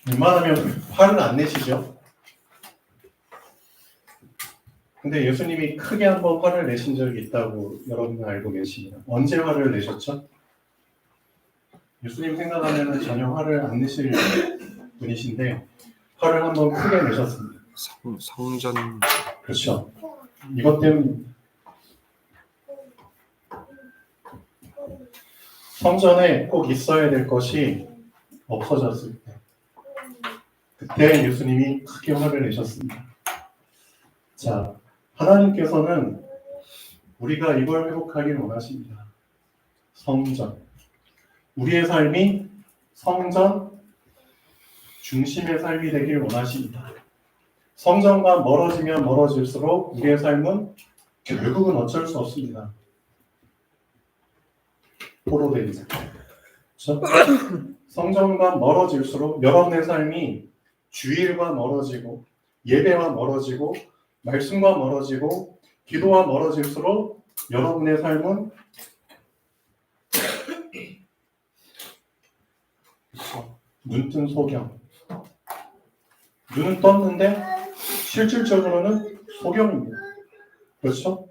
웬만하면 화를 안 내시죠? 근데 예수님이 크게 한번 화를 내신 적이 있다고 여러분은 알고 계십니다. 언제 화를 내셨죠? 예수님 생각하면 전혀 화를 안 내실 분이신데 화를 한번 크게 내셨습니다. 성전. 그렇죠. 이것 때문에 성전에 꼭 있어야 될 것이 없어졌을 때 그때 예수님이 크게 화를 내셨습니다. 자, 하나님께서는 우리가 이걸 회복하길 원하십니다. 성전. 우리의 삶이 성전 중심의 삶이 되길 원하십니다. 성전과 멀어지면 멀어질수록 우리의 삶은 결국은 어쩔 수 없습니다. 포로되리자. 그렇죠? 성전과 멀어질수록 여러분의 삶이 주일과 멀어지고 예배와 멀어지고 말씀과 멀어지고 기도와 멀어질수록 여러분의 삶은 눈뜬 소경. 눈은 떴는데 실질적으로는 소경입니다. 그렇죠?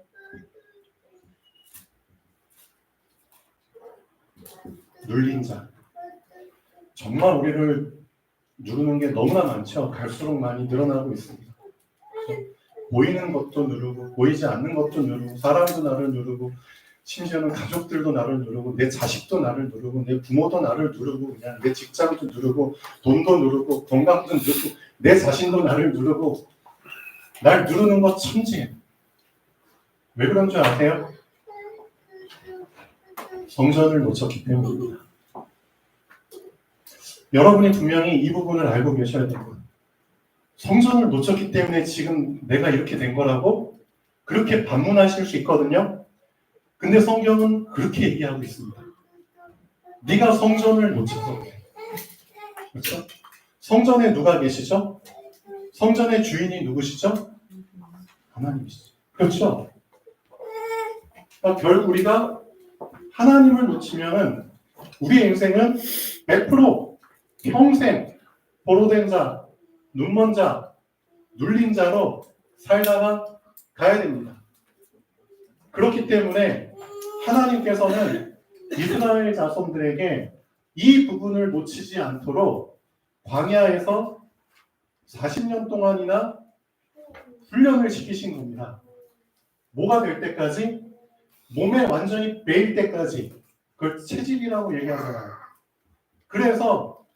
눌린 자. 정말 우리를 누르는 게 너무나 많죠. 갈수록 많이 늘어나고 있습니다. 보이는 것도 누르고 보이지 않는 것도 누르고 사람도 나를 누르고 심지어는 가족들도 나를 누르고 내 자식도 나를 누르고 내 부모도 나를 누르고 그냥 내 직장도 누르고 돈도 누르고 건강도 누르고 내 자신도 나를 누르고 날 누르는 것 천지예요. 왜 그런 줄 아세요? 성전을 놓쳤기 때문입니다. 여러분이 분명히 이 부분을 알고 계셔야 됩니다. 성전을 놓쳤기 때문에 지금 내가 이렇게 된 거라고 그렇게 반문하실 수 있거든요. 근데 성경은 그렇게 얘기하고 있습니다. 네가 성전을 놓쳐서 그래. 그렇죠? 성전에 누가 계시죠? 성전의 주인이 누구시죠? 하나님이시죠. 그렇죠? 그러니까 결국 우리가 하나님을 놓치면은 우리의 인생은 100% 평생 보로된 자, 눈먼 자, 눌린 자로 살다가 가야 됩니다. 그렇기 때문에 하나님께서는 이스라엘 자손들에게 이 부분을 놓치지 않도록 광야에서 40년 동안이나 훈련을 시키신 겁니다. 뭐가 될 때까지? 몸에 완전히 배일 때까지. 그걸 채집이라고 얘기하잖아요. 그래서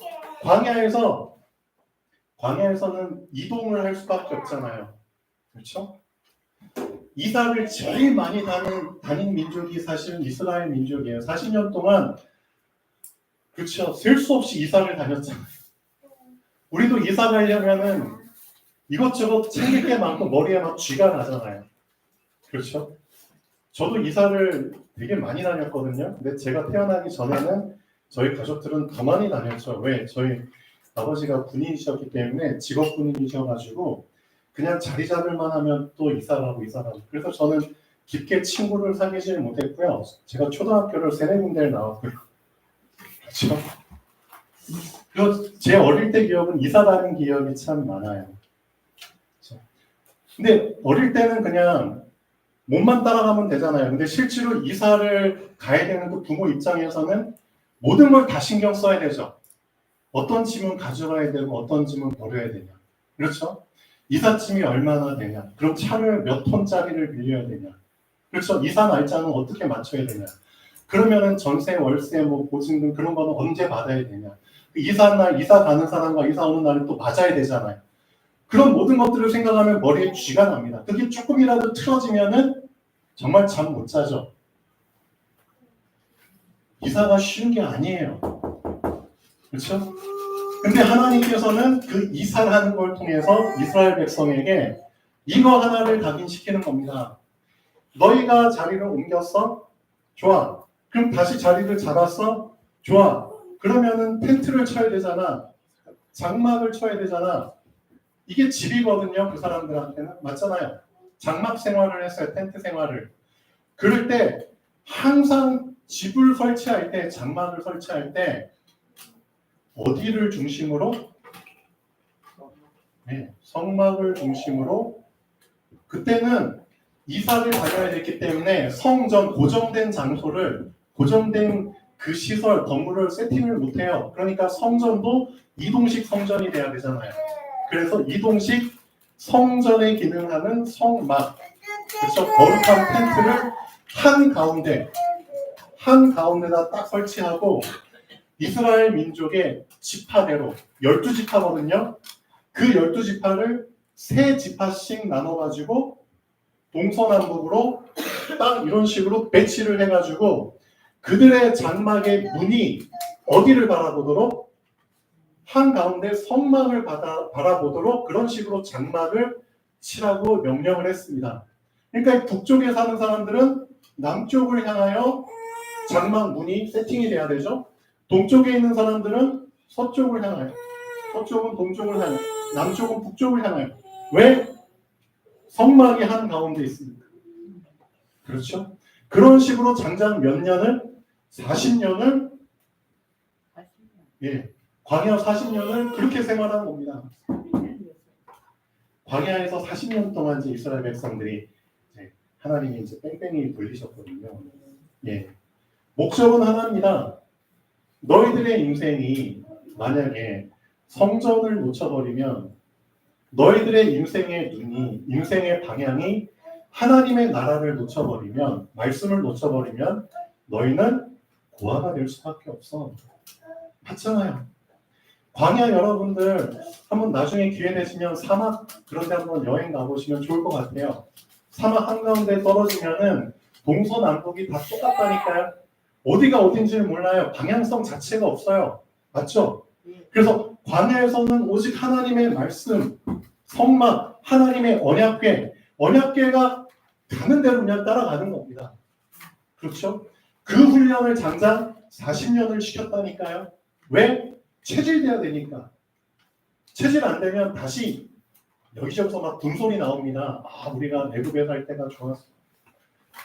광야에서는 이동을 할 수밖에 없잖아요. 그렇죠? 이삭을 제일 많이 다닌 민족이 사실은 이스라엘 민족이에요. 40년 동안 그렇죠. 셀 수 없이 이삭을 다녔잖아요. 우리도 이사 가려면은 이것저것 챙길 게 많고 머리에 막 쥐가 나잖아요. 그렇죠? 저도 이사를 되게 많이 다녔거든요. 근데 제가 태어나기 전에는 저희 가족들은 더 많이 다녔죠. 왜? 저희 아버지가 군인이셨기 때문에 직업 군인이셔가지고 그냥 자리 잡을만 하면 또 이사가고. 그래서 저는 깊게 친구를 사귀지 못했고요. 제가 초등학교를 3-4군데를 나왔고요. 그렇죠? 그리고 제 어릴 때 기억은 이사 가는 기억이 참 많아요. 그렇죠? 근데 어릴 때는 그냥 몸만 따라가면 되잖아요. 근데 실제로 이사를 가야 되는 그 부모 입장에서는 모든 걸 다 신경 써야 되죠. 어떤 짐은 가져가야 되고 어떤 짐은 버려야 되냐. 그렇죠? 이삿짐이 얼마나 되냐. 그럼 차를 몇 톤짜리를 빌려야 되냐. 그렇죠? 이사 날짜는 어떻게 맞춰야 되냐. 그러면은 전세, 월세, 보증금 그런 거는 언제 받아야 되냐. 이사 가는 사람과 이사 오는 날이 또 맞아야 되잖아요. 그런 모든 것들을 생각하면 머리에 쥐가 납니다. 그게 조금이라도 틀어지면은 정말 잠 못 자죠. 이사가 쉬운 게 아니에요. 그렇죠? 근데 하나님께서는 그 이사를 하는 걸 통해서 이스라엘 백성에게 이거 하나를 각인시키는 겁니다. 너희가 자리를 옮겼어? 좋아. 그럼 다시 자리를 잡았어? 좋아. 그러면은 텐트를 쳐야 되잖아. 장막을 쳐야 되잖아. 이게 집이거든요. 그 사람들한테는. 맞잖아요. 장막 생활을 했어요. 텐트 생활을. 그럴 때 항상 집을 설치할 때, 장막을 설치할 때 어디를 중심으로? 네, 성막을 중심으로 그때는 이삭을 다녀야 됐기 때문에 성전 고정된 장소를 고정된 그 시설 건물을 세팅을 못해요. 그러니까 성전도 이동식 성전이 돼야 되잖아요. 그래서 이동식 성전에 기능하는 성막, 그렇죠? 거룩한 텐트를 한 가운데다 딱 설치하고 이스라엘 민족의 지파대로 12지파거든요. 그 12지파를 3지파씩 나눠가지고 동서남북으로 딱 이런 식으로 배치를 해가지고 그들의 장막의 문이 어디를 바라보도록 한가운데 성막을 바라보도록 그런 식으로 장막을 치라고 명령을 했습니다. 그러니까 북쪽에 사는 사람들은 남쪽을 향하여 장막 문이 세팅이 돼야 되죠. 동쪽에 있는 사람들은 서쪽을 향하여, 서쪽은 동쪽을 향하여, 남쪽은 북쪽을 향하여. 왜? 성막이 한가운데 있습니다. 그렇죠? 그런 식으로 장장 몇 년을? 40년을 예, 광야 40년을 그렇게 생활한 겁니다. 광야에서 40년 동안 이제 이스라엘 백성들이 이제 하나님이 이제 뺑뺑이 돌리셨거든요. 예, 목적은 하나입니다. 너희들의 인생이 만약에 성전을 놓쳐버리면 너희들의 인생의 눈이 인생의 방향이 하나님의 나라를 놓쳐버리면 말씀을 놓쳐버리면 너희는 고아가 될 수밖에 없어. 맞잖아요. 광야 여러분들 한번 나중에 기회 되시면 사막 그런 데 한번 여행 가보시면 좋을 것 같아요. 사막 한가운데 떨어지면은 동서남북이 다 똑같다니까요. 어디가 어딘지를 몰라요. 방향성 자체가 없어요. 맞죠? 그래서 광야에서는 오직 하나님의 말씀, 성막, 하나님의 언약궤가 가는 대로 그냥 따라가는 겁니다. 그렇죠? 그 훈련을 장장 40년을 시켰다니까요. 왜? 체질돼야 되니까. 체질 안 되면 다시 여기저기서 막 군소리 나옵니다. 아, 우리가 내국에 갈 때가 좋았어.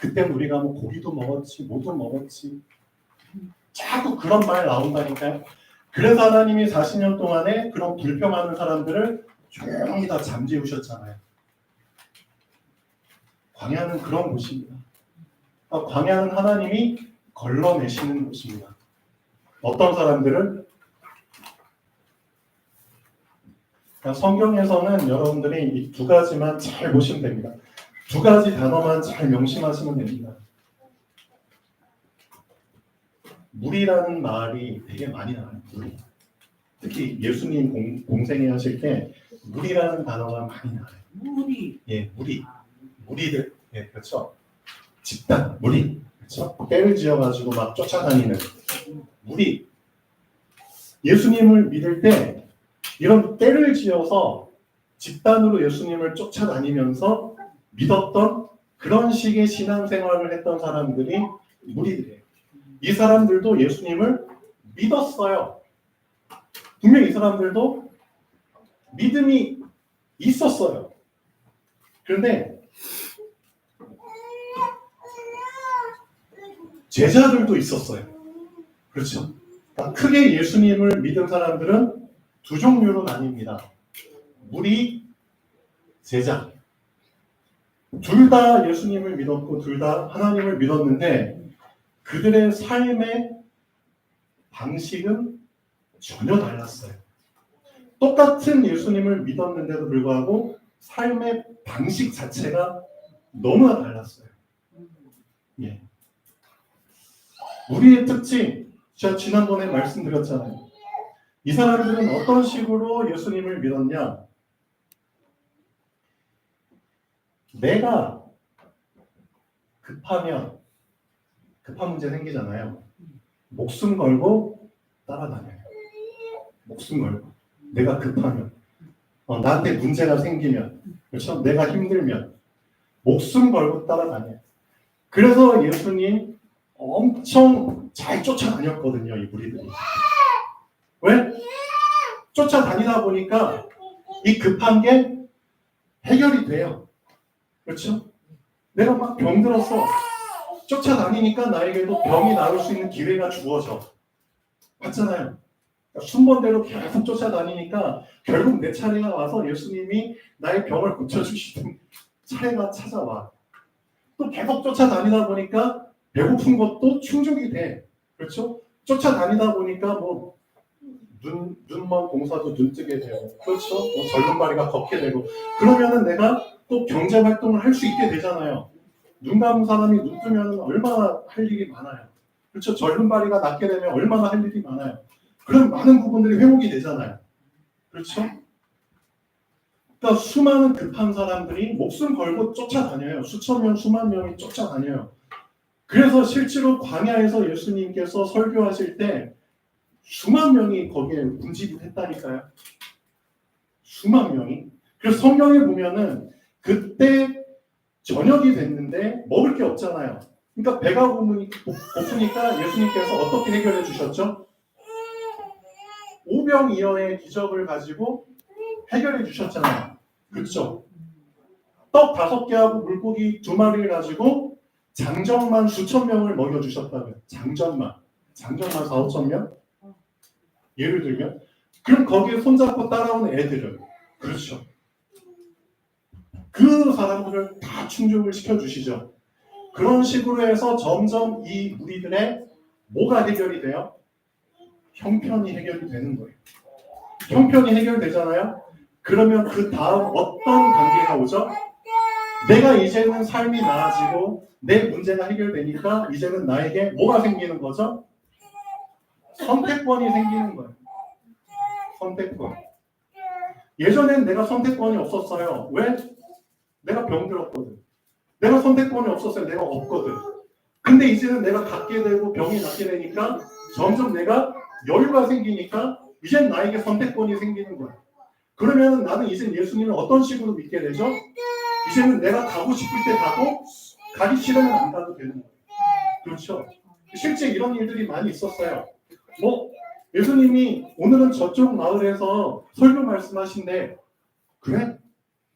그때 우리가 뭐 고기도 먹었지, 뭐도 먹었지. 자꾸 그런 말 나온다니까요. 그래서 하나님이 40년 동안에 그런 불평하는 사람들을 조용히 다 잠재우셨잖아요. 광야는 그런 곳입니다. 광야는 하나님이 걸러내시는 곳입니다. 어떤 사람들을? 성경에서는 여러분들이 이 두 가지만 잘 보시면 됩니다. 두 가지 단어만 잘 명심하시면 됩니다. 물이라는 말이 되게 많이 나와요. 물. 특히 예수님 공생애 하실 때 물이라는 단어가 많이 나와요. 물이. 예, 무리들. 예, 그렇죠. 집단, 무리. 그렇죠. 때를 지어가지고 막 쫓아다니는 무리. 예수님을 믿을 때 이런 때를 지어서 집단으로 예수님을 쫓아다니면서 믿었던 그런 식의 신앙생활을 했던 사람들이 무리들이에요. 이 사람들도 예수님을 믿었어요. 분명히 이 사람들도 믿음이 있었어요. 그런데 제자들도 있었어요. 그렇죠? 크게 예수님을 믿은 사람들은 두 종류로 나뉩니다. 무리, 제자. 둘 다 예수님을 믿었고 둘 다 하나님을 믿었는데 그들의 삶의 방식은 전혀 달랐어요. 똑같은 예수님을 믿었는데도 불구하고 삶의 방식 자체가 너무나 달랐어요. 예. 우리의 특징, 제가 지난번에 말씀드렸잖아요. 이 사람들은 어떤 식으로 예수님을 믿었냐? 내가 급하면 급한 문제 생기잖아요. 목숨 걸고 따라다녀요. 목숨 걸고. 내가 급하면. 나한테 문제가 생기면. 그렇죠? 내가 힘들면. 목숨 걸고 따라다녀요. 그래서 예수님 엄청 잘 쫓아다녔거든요. 이 무리들이. 왜? 쫓아다니다 보니까 이 급한 게 해결이 돼요. 그렇죠? 내가 막 병들었어. 쫓아다니니까 나에게도 병이 나을 수 있는 기회가 주어져. 맞잖아요. 순번대로 계속 쫓아다니니까 결국 내 차례가 와서 예수님이 나의 병을 고쳐주시는 차례가 찾아와. 또 계속 쫓아다니다 보니까 배고픈 것도 충족이 돼. 그렇죠? 쫓아다니다 보니까 뭐 눈먼 공사도 눈 뜨게 되고, 그렇죠? 뭐 절름발이가 걷게 되고, 그러면은 내가 또 경제 활동을 할 수 있게 되잖아요. 눈 감은 사람이 눈 뜨면 얼마나 할 일이 많아요. 그렇죠? 절름발이가 낫게 되면 얼마나 할 일이 많아요. 그런 많은 부분들이 회복이 되잖아요. 그렇죠? 그러니까 수많은 급한 사람들이 목숨 걸고 쫓아다녀요. 수천 명, 수만 명이 쫓아다녀요. 그래서 실제로 광야에서 예수님께서 설교하실 때 수만 명이 거기에 운집을 했다니까요. 수만 명이. 그래서 성경에 보면은 그때 저녁이 됐는데 먹을 게 없잖아요. 그러니까 배가 고프니까 예수님께서 어떻게 해결해 주셨죠? 오병이어의 기적을 가지고 해결해 주셨잖아요. 그렇죠? 떡 5개하고 물고기 2마리를 가지고 장정만 수천 명을 먹여주셨다고요. 장정만 4, 5천 명? 예를 들면 그럼 거기에 손잡고 따라오는 애들은 그렇죠. 그 사람들을 다 충족을 시켜주시죠. 그런 식으로 해서 점점 이 무리들의 뭐가 해결이 돼요? 형편이 해결이 되는 거예요. 형편이 해결되잖아요. 그러면 그 다음 어떤 단계가 오죠? 내가 이제는 삶이 나아지고 내 문제가 해결되니까 이제는 나에게 뭐가 생기는 거죠? 선택권이 생기는 거예요. 선택권. 예전엔 내가 선택권이 없었어요. 왜? 내가 병들었거든. 내가 선택권이 없었어요. 내가 없거든. 근데 이제는 내가 갖게 되고 병이 낫게 되니까 점점 내가 여유가 생기니까 이젠 나에게 선택권이 생기는 거야. 그러면 나는 이제 예수님을 어떤 식으로 믿게 되죠? 이제는 내가 가고 싶을 때 가고 가기 싫으면 안 가도 되는 거예요. 그렇죠? 실제 이런 일들이 많이 있었어요. 뭐 예수님이 오늘은 저쪽 마을에서 설교 말씀하신대. 그래?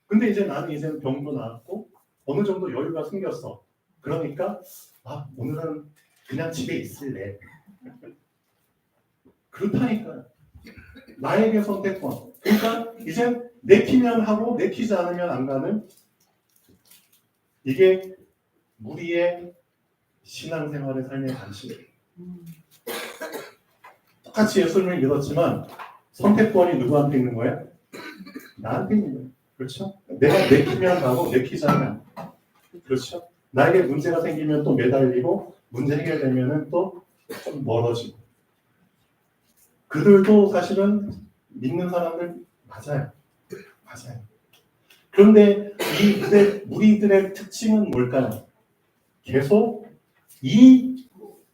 근데 이제 나는 이제 병도 나았고 어느 정도 여유가 생겼어. 그러니까 오늘은 그냥 집에 있을래. 그렇다니까요. 나에게 선택권. 그러니까 이제 내키면 하고 내키지 않으면 안 가는 이게 무리의 신앙생활의 삶의 방식이에요. 똑같이 예수님을 믿었지만 선택권이 누구한테 있는 거예요? 나한테 있는 거예요. 그렇죠? 내가 내키면 가고 내키지 않으면 그렇죠? 나에게 문제가 생기면 또 매달리고 문제 해결되면 또 좀 멀어지고 그들도 사실은 믿는 사람들 맞아요. 그런데 이 무리들의 특징은 뭘까요? 계속 이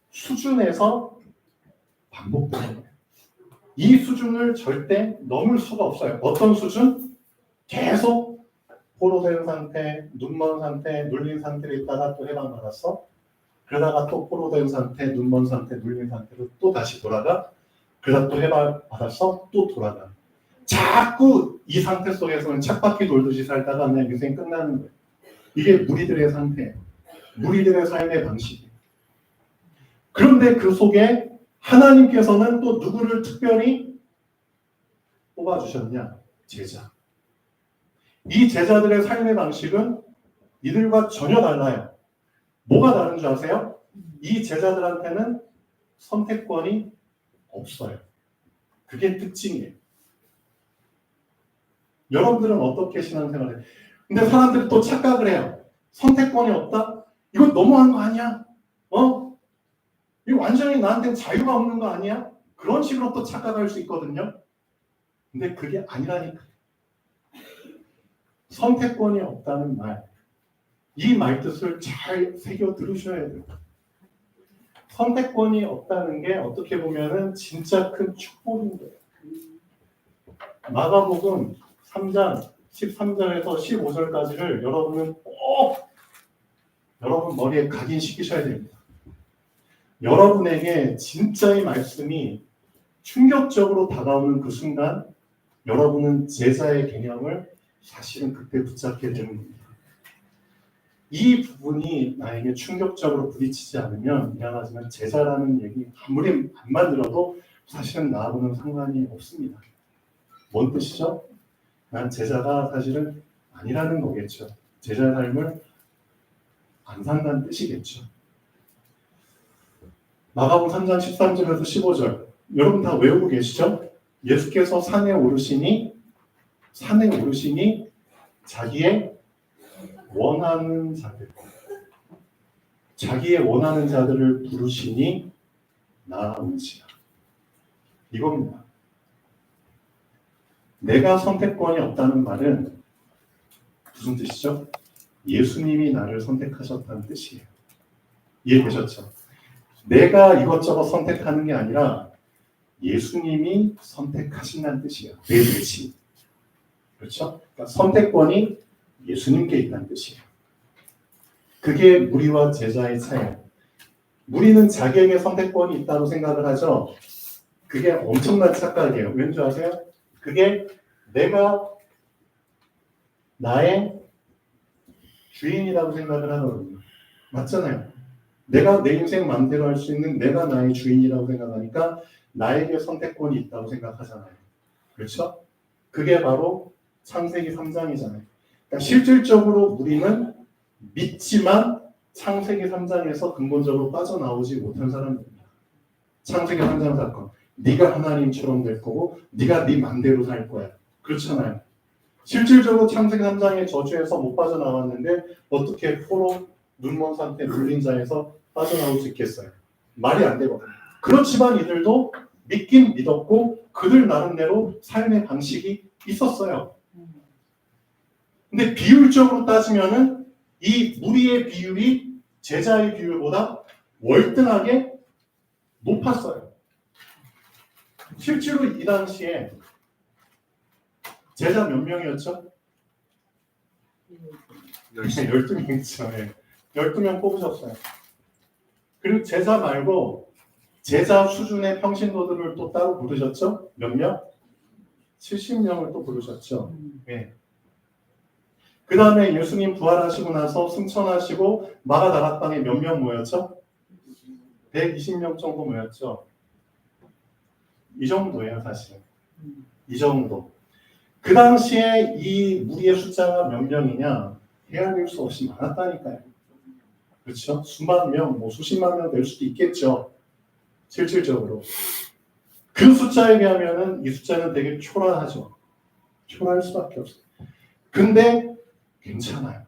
수준에서 반복되는 거예요. 이 수준을 절대 넘을 수가 없어요. 어떤 수준? 계속 포로된 상태, 눈먼 상태, 눌린 상태로 있다가 또 해방받았어. 그러다가 또 포로된 상태, 눈먼 상태, 눌린 상태로 또 다시 돌아가. 그러다 또 해방받았어. 또 돌아가. 자꾸 이 상태 속에서는 쳇바퀴 돌듯이 살다가 그냥 인생 끝나는 거예요. 이게 무리들의 상태예요. 무리들의 삶의 방식이에요. 그런데 그 속에 하나님께서는 또 누구를 특별히 뽑아주셨냐? 제자. 이 제자들의 삶의 방식은 이들과 전혀 달라요. 뭐가 다른 줄 아세요? 이 제자들한테는 선택권이 없어요. 그게 특징이에요. 여러분들은 어떻게 신앙생활을 해요? 근데 사람들이 또 착각을 해요. 선택권이 없다? 이거 너무한 거 아니야? 이거 완전히 나한테는 자유가 없는 거 아니야? 그런 식으로 또 착각할 수 있거든요. 근데 그게 아니라니까. 선택권이 없다는 말. 이 말뜻을 잘 새겨 들으셔야 돼요. 선택권이 없다는 게 어떻게 보면은 진짜 큰 축복인 거예요. 마가복음 3장 13절에서 15절까지를 여러분은 꼭 여러분 머리에 각인시키셔야 됩니다. 여러분에게 진짜의 말씀이 충격적으로 다가오는 그 순간 여러분은 제자의 개념을 사실은 그때 붙잡게 되는 겁니다. 이 부분이 나에게 충격적으로 부딪히지 않으면 미안하지만 제자라는 얘기 아무리 안 만들어도 사실은 나하고는 상관이 없습니다. 뭔 뜻이죠? 난 제자가 사실은 아니라는 거겠죠. 제자의 삶을 안 산다는 뜻이겠죠. 마가복음 3장 13절에서 15절 여러분 다 외우고 계시죠? 예수께서 산에 오르시니 자기의 원하는 자들을 부르시니 나아온지라. 이겁니다. 내가 선택권이 없다는 말은 무슨 뜻이죠? 예수님이 나를 선택하셨다는 뜻이에요. 이해되셨죠? 내가 이것저것 선택하는 게 아니라 예수님이 선택하신다는 뜻이에요. 내 대신. 그렇죠? 그러니까 선택권이 예수님께 있다는 뜻이에요. 그게 무리와 제자의 차이예요. 무리는 자기에게 선택권이 있다고 생각을 하죠. 그게 엄청난 착각이에요. 왠지 아세요? 그게 내가 나의 주인이라고 생각을 하거든요. 맞잖아요. 내가 내 인생 마음대로 할 수 있는 내가 나의 주인이라고 생각하니까 나에게 선택권이 있다고 생각하잖아요. 그렇죠? 그게 바로 창세기 3장이잖아요. 그러니까 실질적으로 우리는 믿지만 창세기 3장에서 근본적으로 빠져나오지 못한 사람입니다. 창세기 3장 사건. 네가 하나님처럼 될 거고 네가 네 맘대로 살 거야. 그렇잖아요. 실질적으로 창세기 3장의 저주에서 못 빠져나왔는데 어떻게 포로 눈먼 상태 물린 자에서 빠져나올 수 있겠어요? 말이 안 되거든요. 그렇지만 이들도 믿긴 믿었고 그들 나름대로 삶의 방식이 있었어요. 근데 비율적으로 따지면은 이 무리의 비율이 제자의 비율보다 월등하게 높았어요. 실제로 이 당시에 제자 몇 명이었죠? 12명이죠. 네. 12명 뽑으셨어요. 그리고 제자 말고 제자 수준의 평신도들을 또 따로 부르셨죠? 몇 명? 70명을 또 부르셨죠. 네. 그 다음에 예수님 부활하시고 나서 승천하시고 마가다락방에 몇 명 모였죠? 120명 정도 모였죠. 이 정도예요, 사실. 이 정도. 그 당시에 이 무리의 숫자가 몇 명이냐? 헤아릴 수 없이 많았다니까요. 그렇죠? 수만 명, 뭐 수십만 명 될 수도 있겠죠. 실질적으로. 그 숫자에 비하면은 이 숫자는 되게 초라하죠. 초라할 수밖에 없어요. 근데 괜찮아요.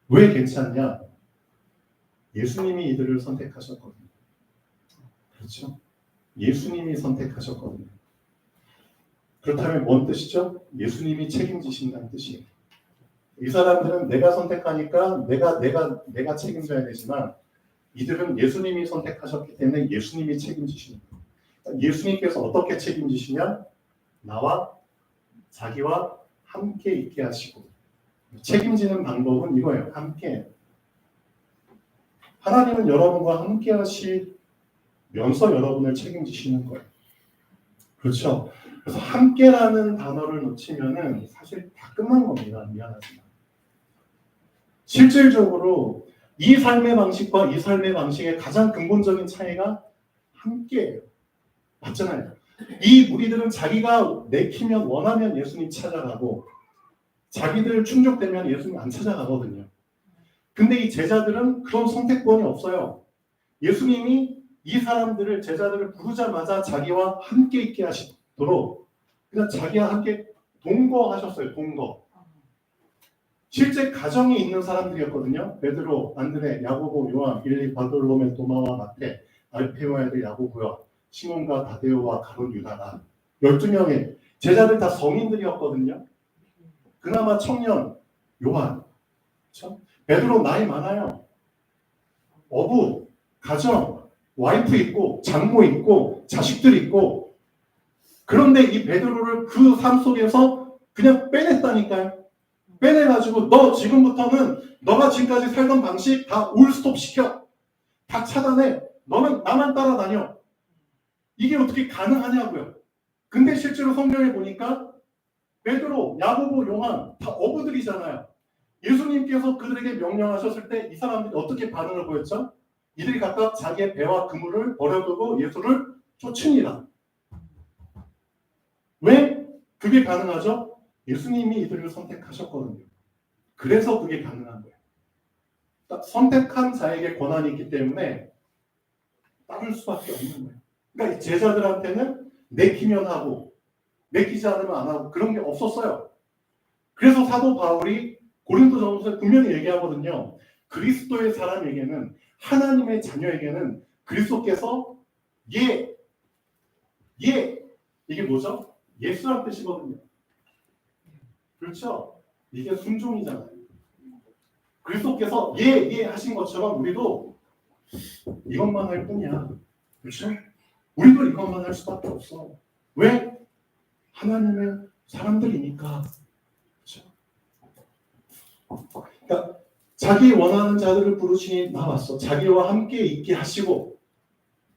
왜 괜찮냐? 예수님이 이들을 선택하셨거든요. 그렇죠? 예수님이 선택하셨거든요. 그렇다면 뭔 뜻이죠? 예수님이 책임지신다는 뜻이에요. 이 사람들은 내가 선택하니까 내가 책임져야 되지만 이들은 예수님이 선택하셨기 때문에 예수님이 책임지시는 거예요. 예수님께서 어떻게 책임지시냐? 나와 자기와 함께 있게 하시고 책임지는 방법은 이거예요. 함께. 하나님은 여러분과 함께 하시면서 여러분을 책임지시는 거예요. 그렇죠? 그래서 함께라는 단어를 놓치면은 사실 다 끝난 겁니다. 미안하지만. 실질적으로 이 삶의 방식과 이 삶의 방식의 가장 근본적인 차이가 함께예요. 맞잖아요. 이 무리들은 자기가 내키면 원하면 예수님 찾아가고 자기들 충족되면 예수님 안 찾아가거든요. 근데 이 제자들은 그런 선택권이 없어요. 예수님이 이 사람들을 제자들을 부르자마자 자기와 함께 있게 하시도록 그냥 자기와 함께 동거하셨어요. 동거. 실제 가정이 있는 사람들이었거든요. 베드로, 안드레, 야고보, 요한, 빌리, 바돌로메, 도마와 마테, 알페오의 아들 야고보와 시몬과 다데오와 가룟 유다가 12명의 제자들 다 성인들이었거든요. 그나마 청년 요한. 그렇죠? 베드로 나이 많아요. 어부, 가정, 와이프 있고 장모 있고 자식들 있고 그런데 이 베드로를 그 삶 속에서 그냥 빼냈다니까요. 빼내가지고 너 지금부터는 너가 지금까지 살던 방식 다 올스톱 시켜. 다 차단해. 너는 나만 따라다녀. 이게 어떻게 가능하냐고요. 근데 실제로 성경에 보니까 베드로, 야고보, 요한 다 어부들이잖아요. 예수님께서 그들에게 명령하셨을 때 이 사람들이 어떻게 반응을 보였죠? 이들이 각각 자기의 배와 그물을 버려두고 예수를 쫓으니라. 그게 가능하죠? 예수님이 이들을 선택하셨거든요. 그래서 그게 가능한 거예요. 선택한 자에게 권한이 있기 때문에 따를 수밖에 없는 거예요. 그러니까 제자들한테는 내키면 하고 내키지 않으면 안 하고 그런 게 없었어요. 그래서 사도 바울이 고린도전서에 분명히 얘기하거든요. 그리스도의 사람에게는, 하나님의 자녀에게는 그리스도께서 이게 뭐죠? 예수란 뜻이거든요. 그렇죠? 이게 순종이잖아요. 그리스도께서 하신 것처럼 우리도 이것만 할 뿐이야. 그렇죠? 우리도 이것만 할 수밖에 없어. 왜? 하나님의 사람들이니까. 그렇죠? 그러니까 자기 원하는 자들을 부르시니 나왔어. 자기와 함께 있게 하시고,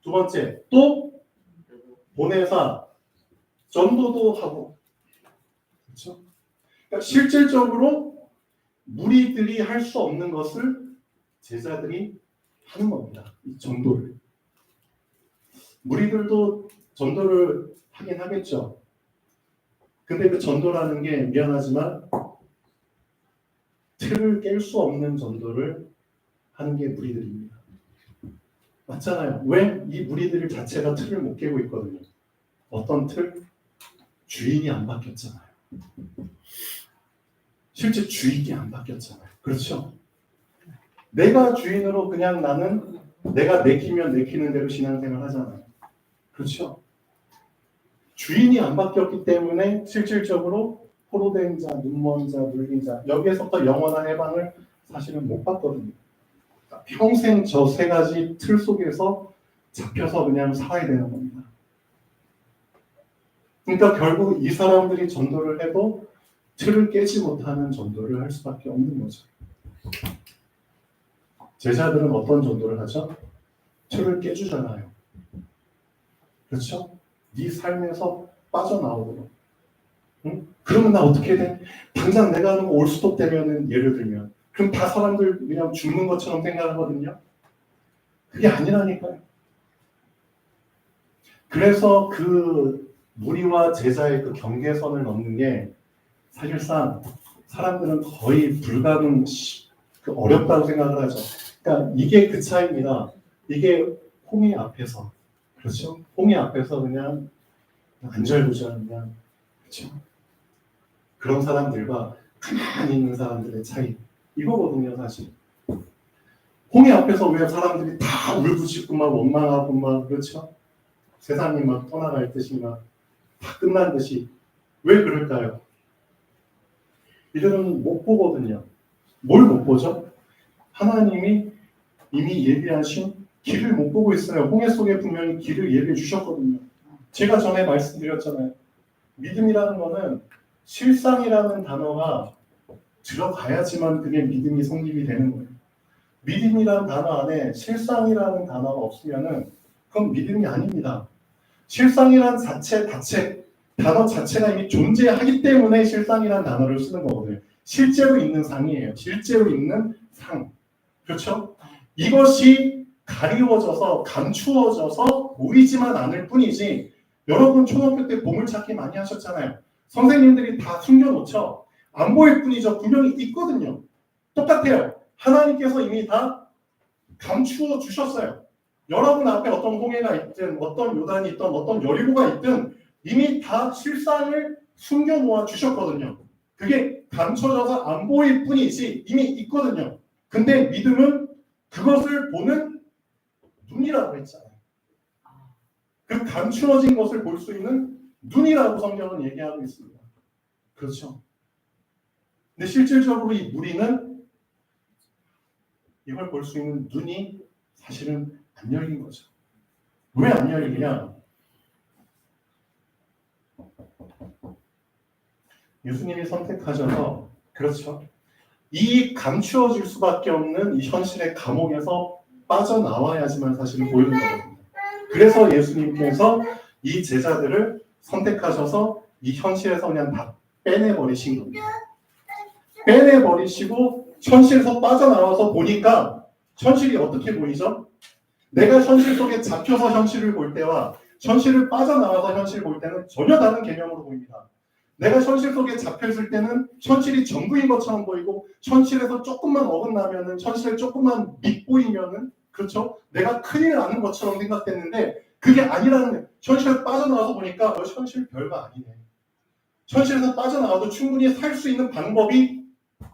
두 번째 또 보내사 전도도 하고. 그렇죠? 그러니까 실질적으로 무리들이 할 수 없는 것을 제자들이 하는 겁니다. 이 전도를. 무리들도 전도를 하긴 하겠죠. 근데 그 전도라는 게 미안하지만 틀을 깰 수 없는 전도를 하는 게 무리들입니다. 맞잖아요. 왜? 이 무리들 자체가 틀을 못 깨고 있거든요. 어떤 틀? 주인이 안 바뀌었잖아요. 실제 주인이 안 바뀌었잖아요. 그렇죠? 내가 주인으로 그냥 나는 내가 내키면 내키는 대로 신앙생활 하잖아요. 그렇죠? 주인이 안 바뀌었기 때문에 실질적으로 포로된 자, 눈먼 자, 물린 자 여기에서부터 영원한 해방을 사실은 못 받거든요. 평생 저 세 가지 틀 속에서 잡혀서 그냥 살아야 되는 겁니다. 그러니까 결국 이 사람들이 전도를 해도 틀을 깨지 못하는 전도를 할 수밖에 없는 거죠. 제자들은 어떤 전도를 하죠? 틀을 깨주잖아요. 그렇죠? 네 삶에서 빠져나오도록. 응? 그러면 나 어떻게 돼? 당장 내가 하는 거 올스톱 되면은 예를 들면 그럼 다 사람들 그냥 죽는 것처럼 생각하거든요. 그게 아니라니까요. 그래서 그 무리와 제자의 그 경계선을 넘는 게 사실상 사람들은 거의 불가능, 어렵다고 생각을 하죠. 그러니까 이게 그 차이입니다. 이게 홍해 앞에서, 그렇죠? 홍해 앞에서 그냥 안절부절 그냥, 그렇죠? 그런 사람들과 가만히 있는 사람들의 차이. 이거거든요, 사실. 홍해 앞에서 왜 사람들이 다 울부짖고 막 원망하고 막, 그렇죠? 세상이 막 떠나갈 듯이 막 다 끝난 듯이. 왜 그럴까요? 이들은 못 보거든요. 뭘 못 보죠? 하나님이 이미 예비하신 길을 못 보고 있어요. 홍해 속에 분명히 길을 예비해 주셨거든요. 제가 전에 말씀드렸잖아요. 믿음이라는 거는 실상이라는 단어가 들어가야지만 그게 믿음이 성립이 되는 거예요. 믿음이라는 단어 안에 실상이라는 단어가 없으면은 그건 믿음이 아닙니다. 실상이라는 단어 자체가 이미 존재하기 때문에 실상이라는 단어를 쓰는 거거든요. 실제로 있는 상이에요. 실제로 있는 상. 그렇죠? 이것이 가리워져서 감추어져서 보이지만 않을 뿐이지. 여러분 초등학교 때 보물찾기 많이 하셨잖아요. 선생님들이 다 숨겨놓죠. 안 보일 뿐이죠. 분명히 있거든요. 똑같아요. 하나님께서 이미 다 감추어 주셨어요. 여러분 앞에 어떤 홍해가 있든 어떤 요단이 있든 어떤 여리고가 있든 이미 다 실상을 숨겨놓아 주셨거든요. 그게 감춰져서 안 보일 뿐이지 이미 있거든요. 근데 믿음은 그것을 보는 눈이라고 했잖아요. 그 감추어진 것을 볼 수 있는 눈이라고 성경은 얘기하고 있습니다. 그렇죠. 근데 실질적으로 이 무리는 이걸 볼 수 있는 눈이 사실은 안 열린 거죠. 왜 안 열리냐? 예수님이 선택하셔서, 그렇죠. 이 감추어질 수밖에 없는 이 현실의 감옥에서 빠져나와야지만 사실은 보이는 거거든요. 그래서 예수님께서 이 제자들을 선택하셔서 이 현실에서 그냥 다 빼내버리신 겁니다. 빼내버리시고 현실에서 빠져나와서 보니까 현실이 어떻게 보이죠? 내가 현실 속에 잡혀서 현실을 볼 때와 현실을 빠져나와서 현실을 볼 때는 전혀 다른 개념으로 보입니다. 내가 현실 속에 잡혀있을 때는 현실이 전부인 것처럼 보이고 현실에서 조금만 어긋나면은 현실에 조금만 밉보이면은 그렇죠? 내가 큰일 나는 것처럼 생각됐는데 그게 아니라는 거예요. 현실에서 빠져나와서 보니까 현실 별거 아니네. 현실에서 빠져나와도 충분히 살 수 있는 방법이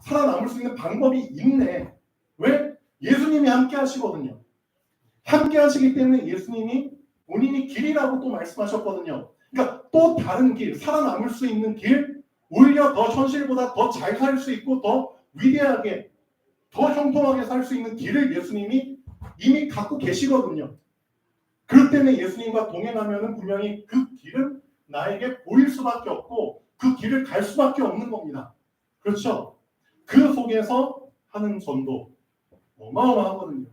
살아남을 수 있는 방법이 있네. 왜? 예수님이 함께 하시거든요. 함께 하시기 때문에 예수님이 본인이 길이라고 또 말씀하셨거든요. 그러니까 또 다른 길, 살아남을 수 있는 길, 오히려 더 현실보다 더 잘 살 수 있고 더 위대하게, 더 형통하게 살 수 있는 길을 예수님이 이미 갖고 계시거든요. 그렇기 때문에 예수님과 동행하면 분명히 그 길은 나에게 보일 수밖에 없고 그 길을 갈 수밖에 없는 겁니다. 그렇죠? 그 속에서 하는 전도 어마어마하거든요.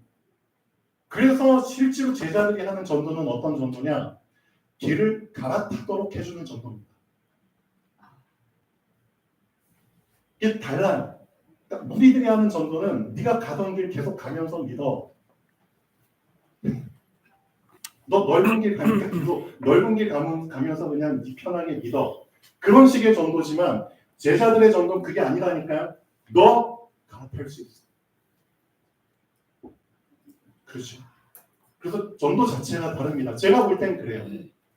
그래서 실제로 제자들이 하는 전도는 어떤 전도냐? 길을 갈아타도록 해주는 전도입니다. 이게 달라요. 그러니까 무리들이 하는 전도는 네가 가던 길 계속 가면서 믿어. 너 넓은 길 가니까 넓은 길 가면서 그냥 네 편하게 믿어. 그런 식의 전도지만 제자들의 전도는 그게 아니라니까요. 너 갈아탈 수 있어. 그렇죠. 그래서 전도 자체가 다릅니다. 제가 볼 땐 그래요.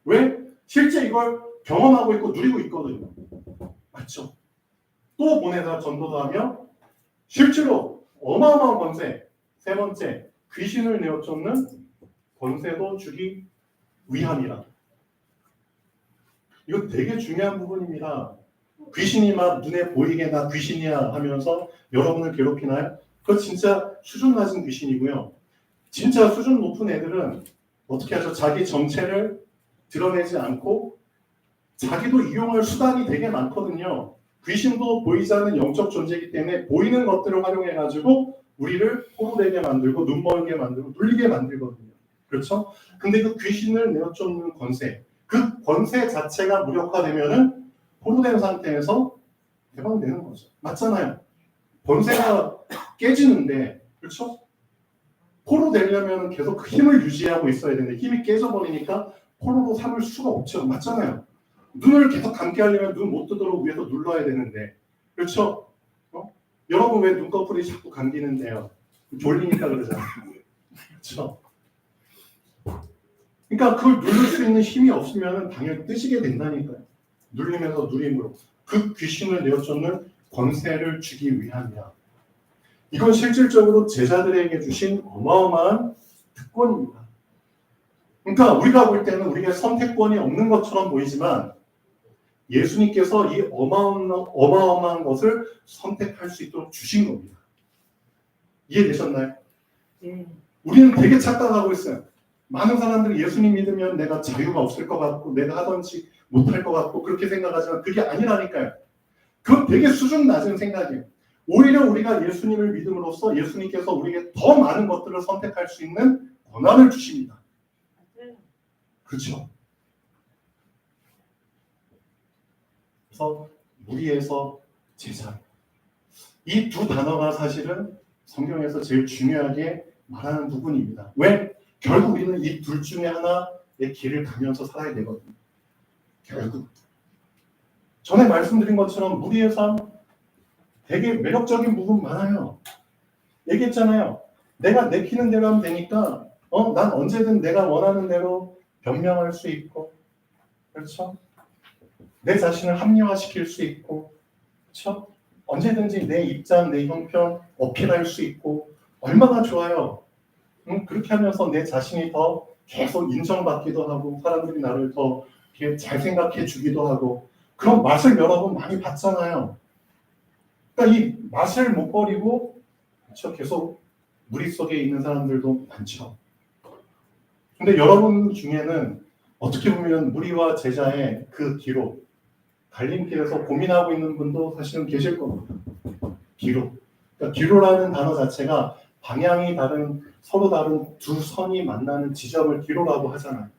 왜? 실제 이걸 경험하고 있고 누리고 있거든요. 맞죠? 또 보내다 전도도 하며 실제로 어마어마한 권세. 세 번째, 귀신을 내어쫓는 권세도 주기 위함이라. 이거 되게 중요한 부분입니다. 귀신이 막 눈에 보이게 나 귀신이야 하면서 여러분을 괴롭히나요? 그거 진짜 수준 낮은 귀신이고요. 진짜 수준 높은 애들은 어떻게 하죠? 자기 정체를 드러내지 않고 자기도 이용할 수단이 되게 많거든요. 귀신도 보이지 않는 영적 존재이기 때문에 보이는 것들을 활용해가지고 우리를 포로되게 만들고 눈멀게 만들고 눌리게 만들거든요. 그렇죠? 근데 그 귀신을 내어쫓는 권세, 그 권세 자체가 무력화되면은 포로된 상태에서 대박내는 거죠. 맞잖아요. 권세가 깨지는데, 그렇죠? 포로 되려면 계속 그 힘을 유지하고 있어야 되는데 힘이 깨져버리니까 포로로 삼을 수가 없죠. 맞잖아요. 눈을 계속 감게 하려면 눈 못 뜨도록 위에서 눌러야 되는데, 그렇죠? 여러분 왜 눈꺼풀이 자꾸 감기는데요? 졸리니까 그러잖아요. 그렇죠? 그러니까 그걸 누를 수 있는 힘이 없으면 당연히 뜨시게 된다니까요. 눌리면서 누림으로 그 귀신을 내어쫓는 권세를 주기 위함이야. 이건 실질적으로 제자들에게 주신 어마어마한 특권입니다. 그러니까 우리가 볼 때는 우리가 선택권이 없는 것처럼 보이지만 예수님께서 이 어마어마한 것을 선택할 수 있도록 주신 겁니다. 이해되셨나요? 우리는 되게 착각하고 있어요. 많은 사람들이 예수님 믿으면 내가 자유가 없을 것 같고 내가 하던지 못할 것 같고 그렇게 생각하지만 그게 아니라니까요. 그건 되게 수준 낮은 생각이에요. 오히려 우리가 예수님을 믿음으로써 예수님께서 우리에게 더 많은 것들을 선택할 수 있는 권한을 주십니다. 그렇죠? 그래서 무리에서 제자. 이 두 단어가 사실은 성경에서 제일 중요하게 말하는 부분입니다. 왜? 결국 우리는 이 둘 중에 하나의 길을 가면서 살아야 되거든요. 결국. 전에 말씀드린 것처럼 무리의 삶 되게 매력적인 부분 많아요. 얘기했잖아요. 내가 내키는 대로 하면 되니까 난 언제든 내가 원하는 대로 변명할 수 있고 그렇죠? 내 자신을 합리화시킬 수 있고 그렇죠? 언제든지 내 입장, 내 형편 어필할 수 있고 얼마나 좋아요. 그렇게 하면서 내 자신이 더 계속 인정받기도 하고 사람들이 나를 더 잘 생각해 주기도 하고 그런 맛을 여러 번 많이 봤잖아요. 그러니까 이 맛을 못 버리고 그렇죠? 계속 무리 속에 있는 사람들도 많죠. 근데 여러분 중에는 어떻게 보면 무리와 제자의 그 기록, 갈림길에서 고민하고 있는 분도 사실은 계실 겁니다. 기록. 그러니까 기로라는 단어 자체가 방향이 다른 서로 다른 두 선이 만나는 지점을 기로라고 하잖아요.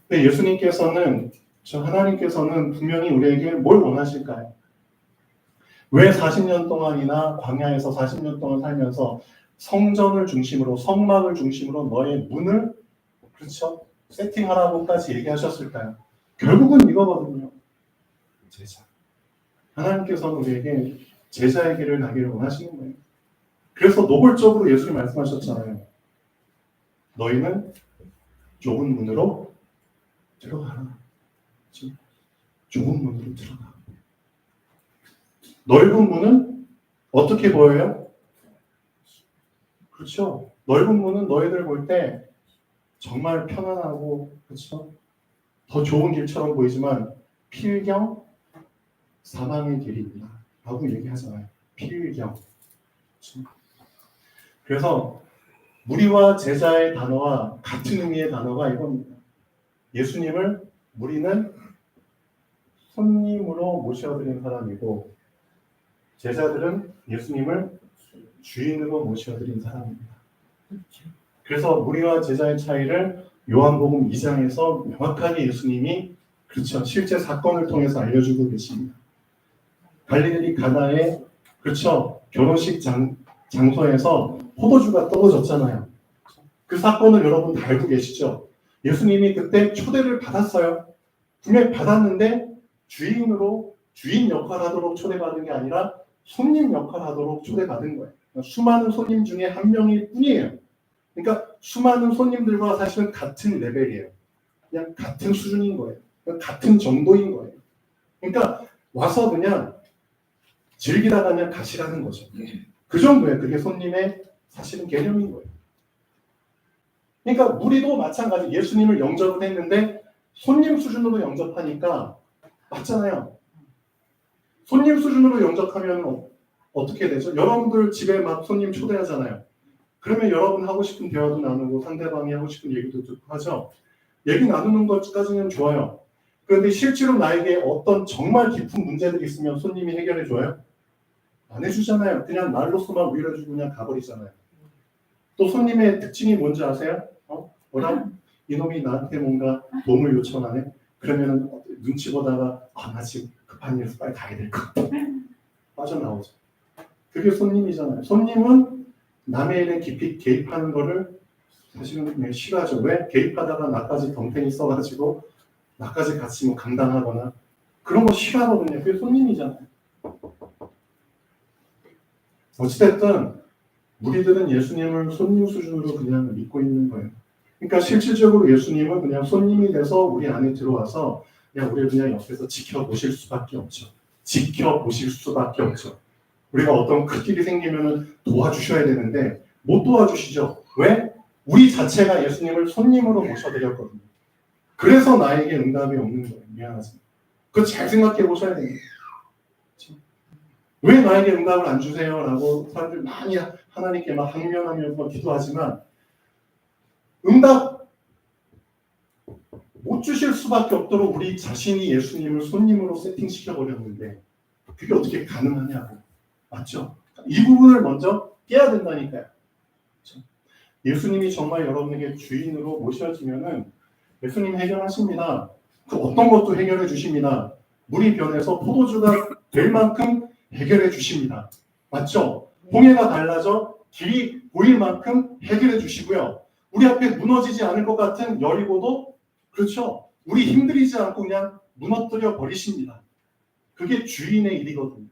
근데 예수님께서는 하나님께서는 분명히 우리에게 뭘 원하실까요? 왜 40년 동안이나 광야에서 40년 동안 살면서 성전을 중심으로 성막을 중심으로 너의 문을 그렇죠? 세팅하라고까지 얘기하셨을까요? 결국은 이거거든요. 제자. 하나님께서는 우리에게 제자의 길을 가기를 원하시는 거예요. 그래서 노골적으로 예수님 말씀하셨잖아요. 너희는 좁은 문으로 들어가라. 좁은 문으로 들어가. 넓은 문은 어떻게 보여요? 그렇죠. 넓은 문은 너희들 볼 때 정말 편안하고, 그렇죠? 더 좋은 길처럼 보이지만 필경 사망의 길입니다. 라고 얘기하잖아요. 필경. 그렇죠? 그래서 무리와 제자의 단어와 같은 의미의 단어가 이겁니다. 예수님을 우리는 손님으로 모셔드린 사람이고, 제자들은 예수님을 주인으로 모셔드린 사람입니다. 그래서 무리와 제자의 차이를 요한복음 2장에서 명확하게 예수님이, 그렇죠, 실제 사건을 통해서 알려주고 계십니다. 갈릴리 가나의, 그렇죠, 결혼식 장소에서 포도주가 떨어졌잖아요. 그 사건을 여러분 다 알고 계시죠? 예수님이 그때 초대를 받았어요. 분명히 받았는데 주인 역할하도록 초대받은 게 아니라 손님 역할하도록 초대받은 거예요. 수많은 손님 중에 한 명일 뿐이에요. 그러니까 수많은 손님들과 사실은 같은 레벨이에요. 그냥 같은 수준인 거예요. 같은 정도인 거예요. 그러니까 와서 그냥 즐기다가 그냥 가시라는 거죠. 그 정도예요. 그게 손님의 사실은 개념인 거예요. 그러니까 우리도 마찬가지. 예수님을 영접을 했는데 손님 수준으로 영접하니까 맞잖아요. 손님 수준으로 영접하면 어떻게 되죠? 여러분들 집에 막 손님 초대하잖아요. 그러면 여러분 하고 싶은 대화도 나누고 상대방이 하고 싶은 얘기도 듣고 하죠. 얘기 나누는 것까지는 좋아요. 그런데 실제로 나에게 어떤 정말 깊은 문제들이 있으면 손님이 해결해 줘요? 안 해주잖아요. 그냥 말로서만 위로해주고 그냥 가버리잖아요. 또 손님의 특징이 뭔지 아세요? 뭐라? 이놈이 나한테 뭔가 도움을 요청하네? 그러면 눈치 보다가 나 지금 급한 일에서 빨리 가야 될 것 같아. 빠져나오죠. 그게 손님이잖아요. 손님은 남의 일에 깊이 개입하는 거를 사실은 싫어하죠. 왜? 개입하다가 나까지 덤탱이 써가지고 나까지 같이 뭐 감당하거나 그런 거 싫어하거든요. 그게 손님이잖아요. 어찌됐든 우리들은 예수님을 손님 수준으로 그냥 믿고 있는 거예요. 그러니까 실질적으로 예수님은 그냥 손님이 돼서 우리 안에 들어와서 그냥 우리를 그냥 옆에서 지켜보실 수밖에 없죠. 지켜보실 수밖에 없죠. 우리가 어떤 큰 일이 생기면 도와주셔야 되는데 못 도와주시죠. 왜? 우리 자체가 예수님을 손님으로 모셔드렸거든요. 그래서 나에게 응답이 없는 거예요. 미안하지만. 그거 잘 생각해 보셔야 됩니다. 왜 나에게 응답을 안 주세요? 라고 사람들 많이 하나님께 막 항면하면서 기도하지만 응답 못 주실 수밖에 없도록 우리 자신이 예수님을 손님으로 세팅시켜버렸는데 그게 어떻게 가능하냐고. 맞죠? 이 부분을 먼저 깨야 된다니까요. 그렇죠? 예수님이 정말 여러분에게 주인으로 모셔지면은 예수님 해결하십니다. 그 어떤 것도 해결해 주십니다. 물이 변해서 포도주가 될 만큼 해결해 주십니다. 맞죠? 홍해가 달라져 길이 보일 만큼 해결해 주시고요. 우리 앞에 무너지지 않을 것 같은 여리고도 그렇죠. 우리 힘들이지 않고 그냥 무너뜨려 버리십니다. 그게 주인의 일이거든요.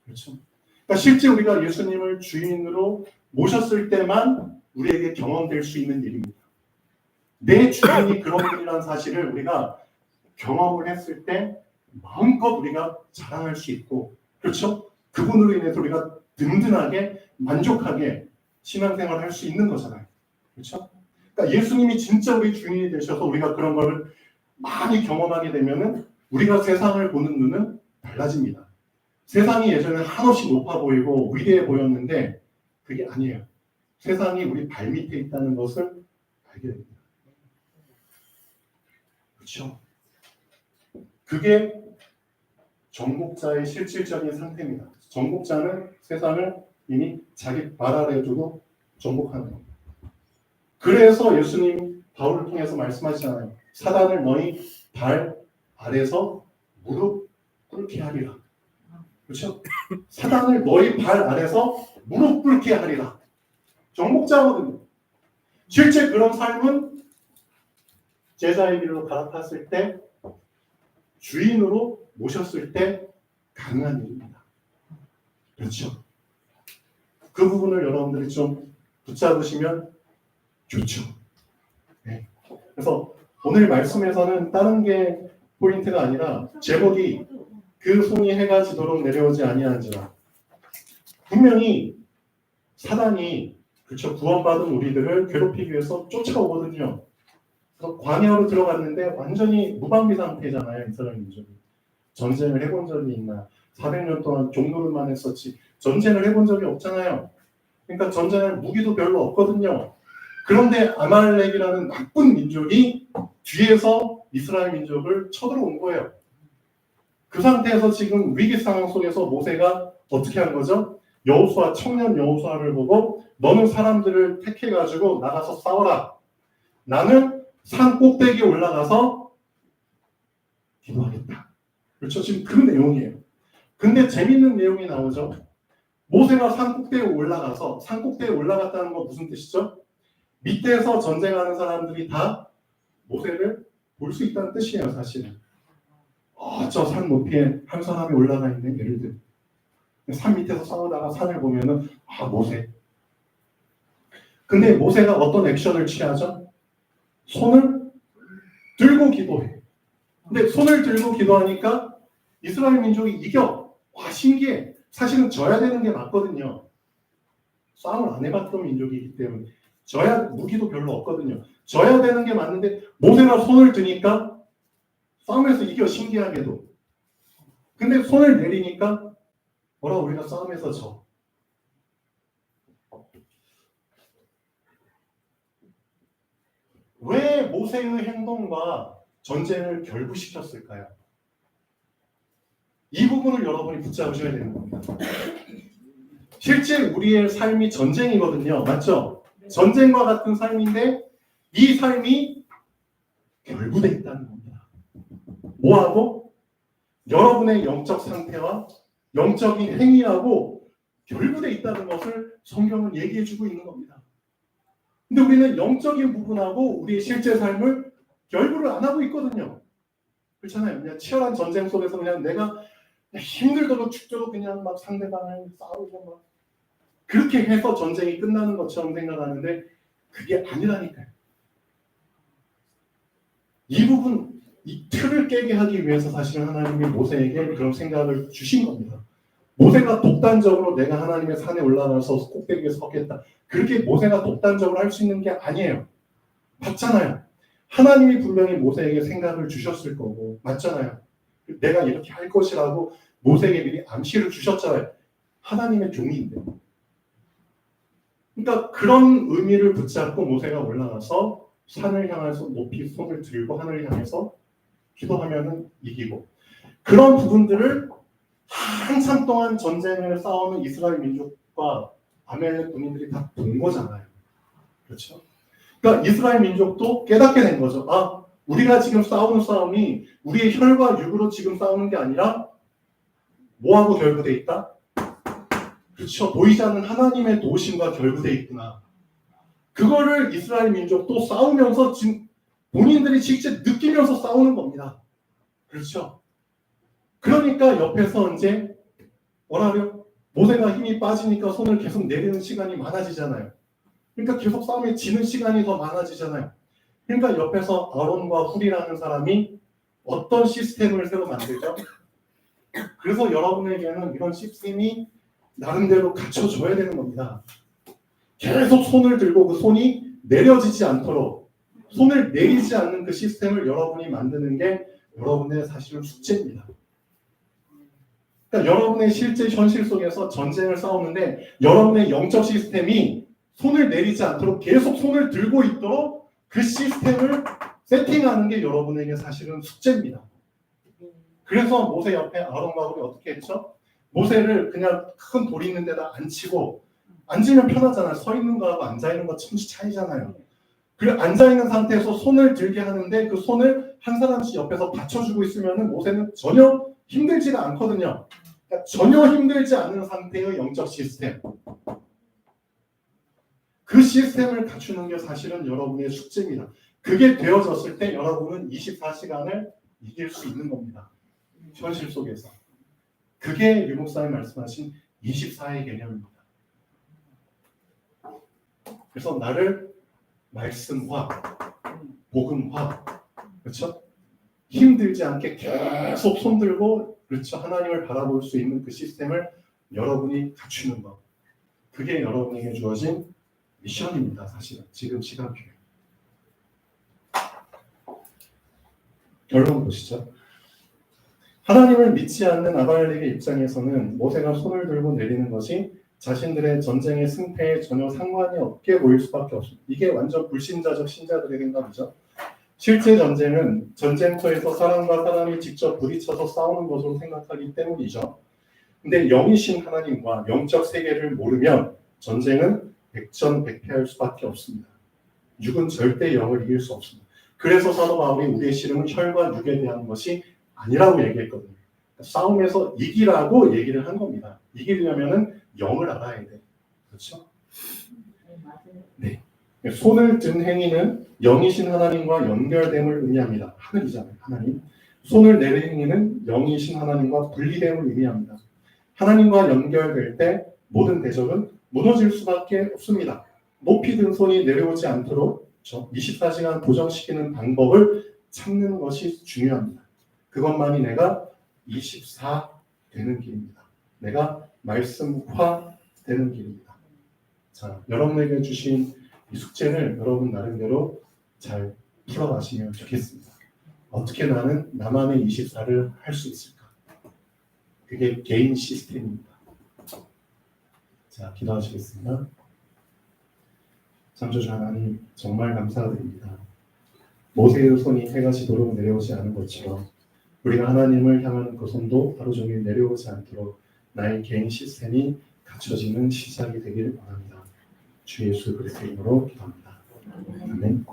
그렇죠. 그러니까 실제 우리가 예수님을 주인으로 모셨을 때만 우리에게 경험될 수 있는 일입니다. 내 주인이 그런 분이라는 사실을 우리가 경험을 했을 때 마음껏 우리가 자랑할 수 있고, 그렇죠? 그분으로 인해서 우리가 든든하게 만족하게 신앙생활을 할 수 있는 거잖아요. 그렇죠? 그러니까 예수님이 진짜 우리 주인이 되셔서 우리가 그런 걸 많이 경험하게 되면은 우리가 세상을 보는 눈은 달라집니다. 세상이 예전에 한없이 높아 보이고 위대해 보였는데 그게 아니에요. 세상이 우리 발밑에 있다는 것을 알게 됩니다. 그렇죠? 그게 정복자의 실질적인 상태입니다. 정복자는 세상을 이미 자기 발 아래에 두고 정복하는 겁니다. 그래서 예수님 바울을 통해서 말씀하시잖아요. 사단을 너희 발 아래서 무릎 꿇게 하리라. 그렇죠? 사단을 너희 발 아래서 무릎 꿇게 하리라. 정복자거든요. 실제 그런 삶은 제자의 길로 갈아탔을 때 주인으로 모셨을 때 가능한 일입니다. 그렇죠? 그 부분을 여러분들이 좀 붙잡으시면 좋죠. 네. 그래서 오늘 말씀에서는 다른 게 포인트가 아니라 제목이 그 손이 해가 지도록 내려오지 아니한지라. 분명히 사단이 그렇죠. 구원받은 우리들을 괴롭히기 위해서 쫓아오거든요. 그래서 광야로 들어갔는데 완전히 무방비 상태잖아요. 이스라엘 민족이. 전쟁을 해본 적이 있나? 400년 동안 종노릇만 했었지 전쟁을 해본 적이 없잖아요. 그러니까 전쟁할 무기도 별로 없거든요. 그런데 아말렉이라는 나쁜 민족이 뒤에서 이스라엘 민족을 쳐들어온 거예요. 그 상태에서 지금 위기 상황 속에서 모세가 어떻게 한 거죠? 여호수아, 청년 여호수아를 보고 너는 사람들을 택해가지고 나가서 싸워라. 나는 산 꼭대기에 올라가서 기도하겠다. 그렇죠? 지금 그 내용이에요. 근데 재밌는 내용이 나오죠. 모세가 산 꼭대기에 올라가서, 산 꼭대기에 올라갔다는 건 무슨 뜻이죠? 밑에서 전쟁하는 사람들이 다 모세를 볼 수 있다는 뜻이에요, 사실은. 저 산 높이에 한 사람이 올라가 있는 예를 들어. 산 밑에서 싸우다가 산을 보면은, 모세. 근데 모세가 어떤 액션을 취하죠? 손을 들고 기도해. 근데 손을 들고 기도하니까 이스라엘 민족이 이겨. 와, 신기해. 사실은 져야 되는 게 맞거든요. 싸움을 안 해봤던 민족이기 때문에. 져야, 무기도 별로 없거든요. 져야 되는 게 맞는데 모세가 손을 드니까 싸움에서 이겨, 신기하게도. 근데 손을 내리니까 우리가 싸움에서 져. 왜 모세의 행동과 전쟁을 결부시켰을까요? 이 부분을 여러분이 붙잡으셔야 되는 겁니다. 실제 우리의 삶이 전쟁이거든요. 맞죠? 전쟁과 같은 삶인데 이 삶이 결부되어 있다는 겁니다. 뭐하고? 여러분의 영적 상태와 영적인 행위하고 결부되어 있다는 것을 성경은 얘기해주고 있는 겁니다. 근데 우리는 영적인 부분하고 우리의 실제 삶을 결부를 안 하고 있거든요. 그렇잖아요. 그냥 치열한 전쟁 속에서 그냥 내가 힘들도록 죽도록 그냥 막 상대방을 싸우고 막 그렇게 해서 전쟁이 끝나는 것처럼 생각하는데 그게 아니라니까요. 이 부분, 이 틀을 깨게 하기 위해서 사실은 하나님이 모세에게 그런 생각을 주신 겁니다. 모세가 독단적으로 내가 하나님의 산에 올라가서 꼭대기에 서겠다. 그렇게 모세가 독단적으로 할 수 있는 게 아니에요. 맞잖아요. 하나님이 분명히 모세에게 생각을 주셨을 거고 맞잖아요. 내가 이렇게 할 것이라고 모세에게 미리 암시를 주셨잖아요. 하나님의 종인데. 그러니까 그런 의미를 붙잡고 모세가 올라가서 산을 향해서 높이 손을 들고 하늘을 향해서 기도하면은 이기고 그런 부분들을 한참 동안 전쟁을 싸우는 이스라엘 민족과 아멜렉 군인들이 다 본 거잖아요. 그렇죠? 그러니까 이스라엘 민족도 깨닫게 된 거죠. 우리가 지금 싸우는 싸움이 우리의 혈과 육으로 지금 싸우는 게 아니라 뭐하고 결부돼 있다? 그렇죠. 보이지 않는 하나님의 도우심과 결부돼 있구나. 그거를 이스라엘 민족도 싸우면서 지금 본인들이 직접 느끼면서 싸우는 겁니다. 그렇죠. 그러니까 옆에서 이제 뭐라고요? 모세가 힘이 빠지니까 손을 계속 내리는 시간이 많아지잖아요. 그러니까 계속 싸움에 지는 시간이 더 많아지잖아요. 그러니까 옆에서 아론과 훌이라는 사람이 어떤 시스템을 새로 만들죠? 그래서 여러분에게는 이런 시스템이 나름대로 갖춰줘야 되는 겁니다. 계속 손을 들고 그 손이 내려지지 않도록 손을 내리지 않는 그 시스템을 여러분이 만드는 게 여러분의 사실은 숙제입니다. 그러니까 여러분의 실제 현실 속에서 전쟁을 싸우는데 여러분의 영적 시스템이 손을 내리지 않도록 계속 손을 들고 있도록 그 시스템을 세팅하는 게 여러분에게 사실은 숙제입니다. 그래서 모세 옆에 아론과 훌이 어떻게 했죠? 모세를 그냥 큰 돌 있는 데다 앉히고 앉으면 편하잖아요. 서 있는 거하고 앉아 있는 거 천지 차이잖아요. 그리고 앉아 있는 상태에서 손을 들게 하는데 그 손을 한 사람씩 옆에서 받쳐주고 있으면 모세는 전혀 힘들지가 않거든요. 그러니까 전혀 힘들지 않은 상태의 영적 시스템. 그 시스템을 갖추는 게 사실은 여러분의 숙제입니다. 그게 되어졌을 때 여러분은 24시간을 이길 수 있는 겁니다. 현실 속에서. 그게 류 목사님 말씀하신 24의 개념입니다. 그래서 나를 말씀화, 복음화, 그렇죠? 힘들지 않게 계속 손들고, 그렇죠? 하나님을 바라볼 수 있는 그 시스템을 여러분이 갖추는 것. 그게 여러분에게 주어진 미션입니다. 사실은 지금 시간표에. 결론 보시죠. 하나님을 믿지 않는 아발렉의 입장에서는 모세가 손을 들고 내리는 것이 자신들의 전쟁의 승패에 전혀 상관이 없게 보일 수밖에 없습니다. 이게 완전 불신자적 신자들의 생각이죠. 실제 전쟁은 전쟁터에서 사람과 사람이 직접 부딪혀서 싸우는 것으로 생각하기 때문이죠. 근데 영이신 하나님과 영적 세계를 모르면 전쟁은 백전백패할 수밖에 없습니다. 육은 절대 영을 이길 수 없습니다. 그래서 사도 바울이 우리의 씨름은 혈과 육에 대한 것이 아니라고 얘기했거든요. 싸움에서 이기라고 얘기를 한 겁니다. 이기려면은 영을 알아야 돼. 그렇죠? 네. 손을 든 행위는 영이신 하나님과 연결됨을 의미합니다. 하늘이잖아요. 하나님. 손을 내린 행위는 영이신 하나님과 분리됨을 의미합니다. 하나님과 연결될 때 모든 대적은 무너질 수밖에 없습니다. 높이 든 손이 내려오지 않도록 24시간 고정시키는 방법을 찾는 것이 중요합니다. 그것만이 내가 24 되는 길입니다. 내가 말씀화 되는 길입니다. 자, 여러분에게 주신 이 숙제를 여러분 나름대로 잘 풀어가시면 좋겠습니다. 어떻게 나는 나만의 24를 할 수 있을까? 그게 개인 시스템입니다. 자, 기도하시겠습니다. 창조주 하나님, 정말 감사드립니다. 모세의 손이 해가 지도록 내려오지 않은 것처럼 우리가 하나님을 향하는 그 손도 하루 종일 내려오지 않도록 나의 개인 시스템이 갖춰지는 시작이 되길 원합니다. 주 예수 그리스도의 이름으로 기도합니다. 아멘.